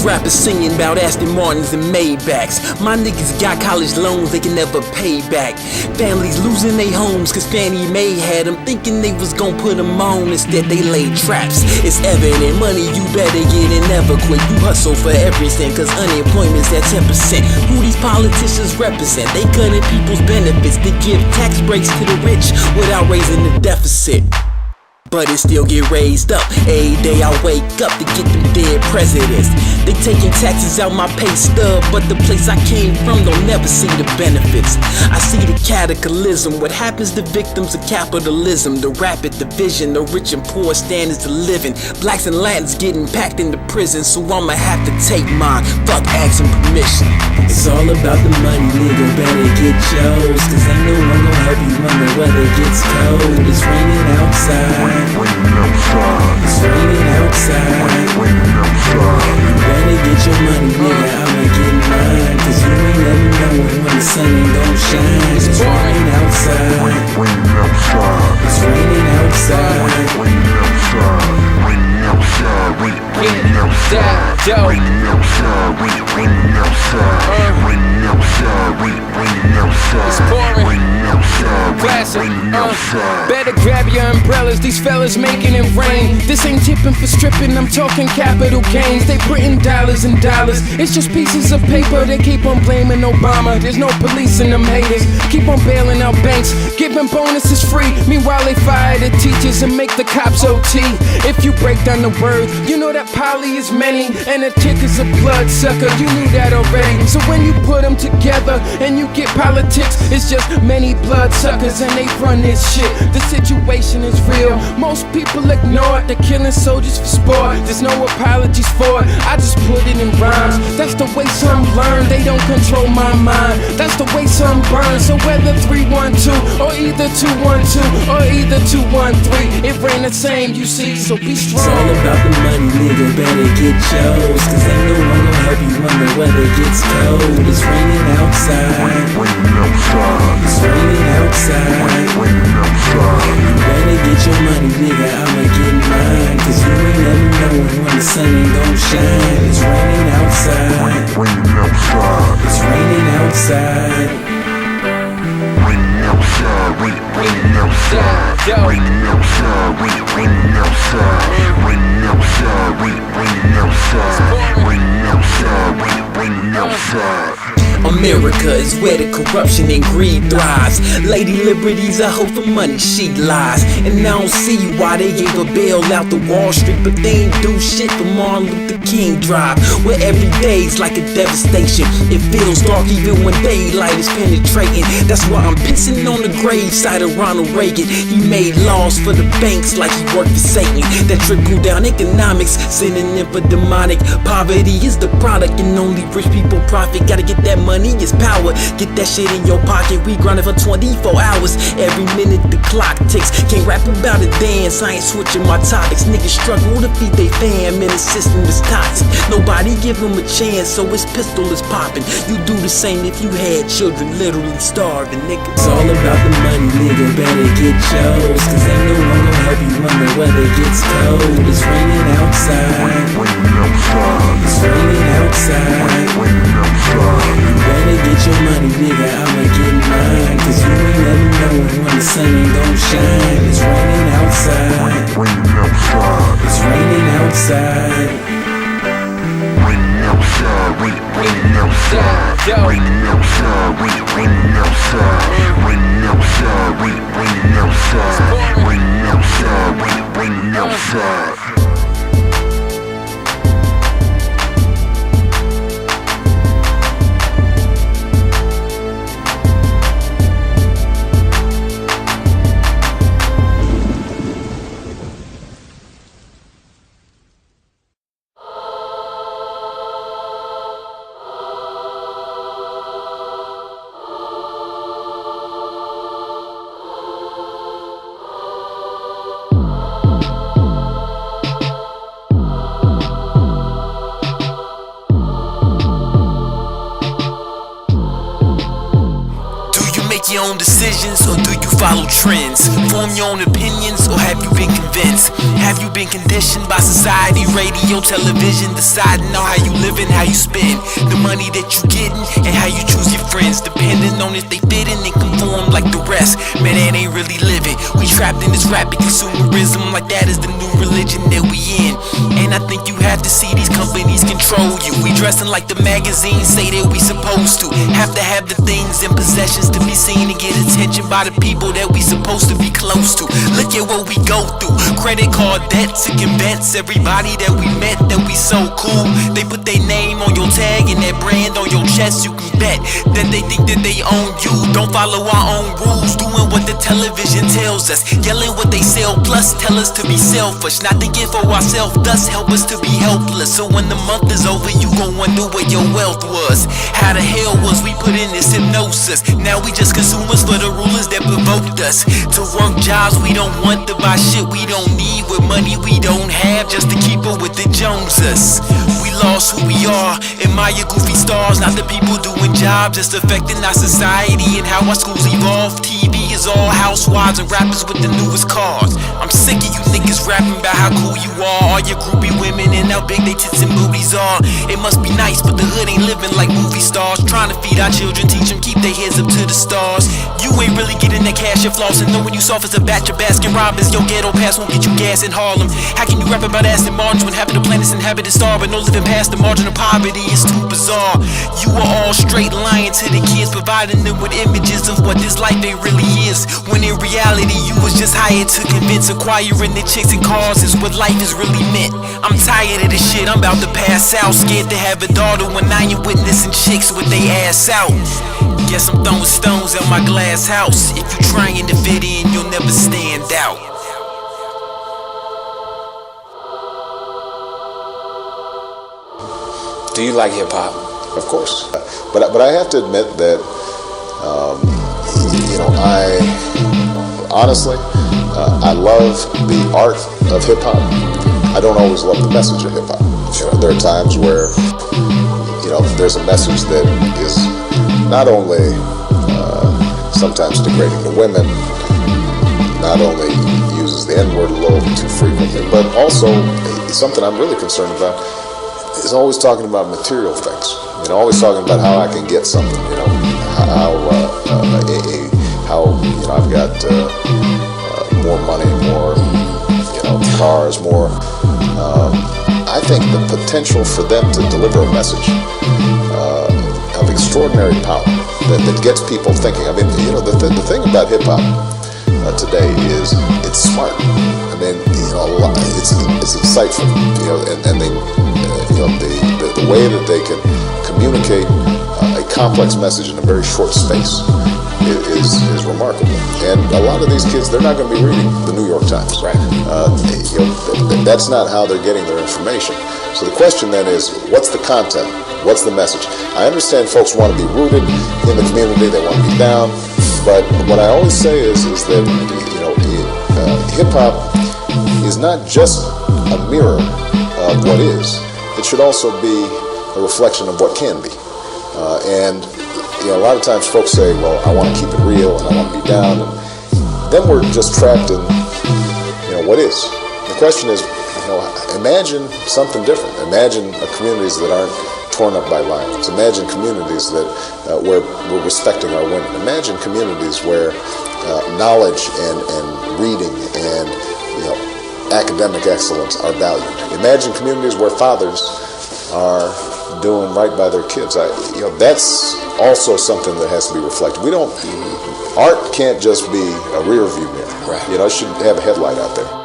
These rappers singing about Aston Martins and Maybachs. My niggas got college loans they can never pay back. Families losing their homes cause Fannie Mae had them thinking they was gon' put them on. Instead they laid traps. It's evident money you better get and never quit. You hustle for every cent cause unemployment's at 10%. Who these politicians represent? They cutting people's benefits to give tax breaks to the rich without raising the deficit. But it still get raised up. Every day I wake up to get them dead presidents. They taking taxes out my pay stub, but the place I came from don't never see the benefits. I see the cataclysm, what happens to victims of capitalism, the rapid division, the rich and poor standards of living. Blacks and Latins getting packed into prison, so I'ma have to take mine. Fuck asking permission. It's all about the money, nigga, better get yours, cause ain't no one gon' help you when the weather gets cold. It's raining outside. It's raining outside. You better get your money, nigga, I'ma get mine, cause you ain't never know when the sun ain't gon' shine. It's raining outside. It's raining outside. It's pouring. Classic. Better grab your umbrellas, these fellas making it rain. This ain't tipping for stripping, I'm talking capital gains. They printing dollars and dollars, it's just pieces of paper. They keep on blaming Obama, there's no policing them haters. Keep on bailing out banks, giving bonuses free. Meanwhile they fire the teachers and make the cops OT. If you break down the word, you know that poly is many, and a tick is a blood sucker, you knew that already. So when you put them together and you get politics, it's just many blood suckers and they run this shit. The situation is real, most people ignore it. They're killing soldiers for sport, there's no apologies for it. I just put it in rhymes, that's the way some learn. They don't control my mind, that's the way some burn. So whether 312 or either 212 or either 213, it ain't the same, you see, so be strong. It's all about the money, nigga, better get yours, cause ain't no one gon' help you when the weather gets cold. It's raining outside. It's raining outside. You better get your money, nigga, I'ma get mine, cause you ain't never know when the sun ain't gon' shine. It's raining outside. It's raining outside. America is where the corruption and greed thrives. Lady Liberty's a hoe for money, she lies. And I don't see why they gave a bail out to Wall Street, but they ain't do shit for Martin Luther King Drive, where every day's like a devastation. It feels dark even when daylight is penetrating. That's why I'm pissing on the graveside of Ronald Reagan. He made laws for the banks like he worked for Satan. That trickle down economics, synonym for demonic. Poverty is the product and only rich people profit. Gotta get that money, it's power. Get that shit in your pocket. We grinding for 24 hours. Every minute the clock ticks. Can't rap about a dance, I ain't switching my topics. Niggas struggle to feed they fam and the system is toxic. Nobody give them a chance, so his pistol is popping. You do the same if you had children literally starving, nigga. It's all about the money, nigga, better get yours, cause ain't no one gon' help you when the weather gets cold. It's raining outside. It's raining outside. You better get your money, nigga, I'ma get mine, cause you ain't never know when the sun ain't gon' shine. It's raining outside. It's raining outside. your own decisions, or do you follow trends? Form your own opinions, or have you been convinced? Have you been conditioned by society, radio, television, deciding on how you live and how you spend the money that you getting, and how you choose your friends, depending on if they fit in and conform like the rest? Man, that ain't really living. We trapped in this rapid consumerism, like that is the new religion that we in. And I think you have to see these companies control you. We dressing like the magazines say that we supposed to. Have the things and possessions to be seen and get attention by the people that we supposed to be close to. Look at what we go through. Credit card debt to convince everybody that we met that we so cool. They put their name on your tag and that brand on your chest. You can bet that they think that they own you. Don't follow our own rules, doing what the television tells us, yelling what they sell, plus tell us to be selfish, not thinking for ourselves, thus help us to be helpless. So when the month is over, you gon' wonder where your wealth was. How the hell was we put in this hypnosis? Now we just consumers for the rulers that provoked us to work jobs we don't want, to buy shit we don't need with money we don't have, just to keep up with the Joneses. We lost who we are, admire goofy stars, not the people doing jobs, just affecting our society and how our schools evolve. TV is all housewives and rappers with the newest cars. I'm sick of you niggas rapping about how cool you are, all your groupie women and how big they tits and booties are. It must be nice, but the hood ain't living like movie stars. Trying to feed our children, teach them, keep their heads up to the stars. You ain't really getting that cash and floss, and knowing you soft as a batch of Baskin Robbins. Your ghetto pass won't get you gas in Harlem. How can you rap about ass and margins when half of the planet's inhabited star, but no living past the margin of poverty? It's too bizarre. You are all straight lying to the kids, providing them with images of what this life ain't really is, when in reality you was just hired to convince acquiring the chicks and cars is what life is really meant. I'm tired of this shit, I'm about to pass out, scared to have a daughter when I ain't witnessing chicks with they ass out. Guess I'm throwing stones at my glass house. If you trying to fit in, you'll never stand out. Do you like hip-hop? Of course. But I have to admit that, I honestly, I love the art of hip-hop. I don't always love the message of hip-hop. There are times where, there's a message that is not only sometimes degrading to women, not only uses the N-word a little too frequently, but also something I'm really concerned about is always talking about material things. Always talking about how I can get something. How I've got more money, more cars, more. I think the potential for them to deliver a message of extraordinary power that gets people thinking. I mean, the thing about hip hop today is it's smart. I mean, it's insightful. And they, the way that they can communicate a complex message in a very short space is remarkable. And a lot of these kids, they're not going to be reading the New York Times. Right. That's not how they're getting their information. So the question then is, what's the content? What's the message? I understand folks want to be rooted in the community, they want to be down, but what I always say is that hip-hop is not just a mirror of what is. It should also be a reflection of what can be. And a lot of times folks say, well, I want to keep it real and I want to be down, and then we're just trapped in what is. The question is, imagine something different. Imagine communities that aren't torn up by violence. Imagine communities that where we're respecting our women. Imagine communities where knowledge and reading and academic excellence are valued. Imagine communities where fathers are doing right by their kids. That's also something that has to be reflected. Art can't just be a rear view mirror. Right. It should have a headlight out there.